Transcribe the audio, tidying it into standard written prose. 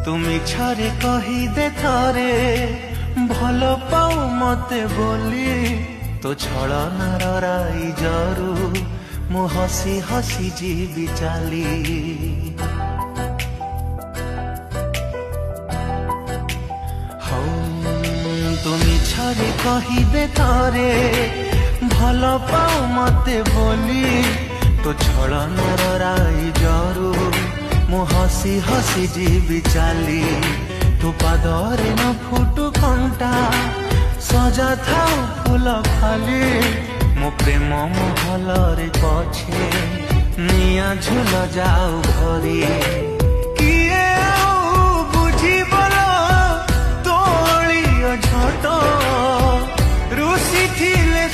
তুমি ছাড়ে কহিদে থরে ভাল পাও মতে বলি তো ছলনার রাইজরু মু হসি হসি ଯିବି চালি তুমি ছাড়ে কহিদে থরে ভাল পাও মতে বলি তো ছলনার রাইজরু মু হসি হসি ଯିବି চালি তো পাদরে ন ফুটু কণ্টা সজা থাও ফুল খালি মো প্রেম মহলরে পছে নিয়া ঝুল যাও ভরি কিয়ে আউ বুঝিবল তোলিও ঝট রুষি থিলে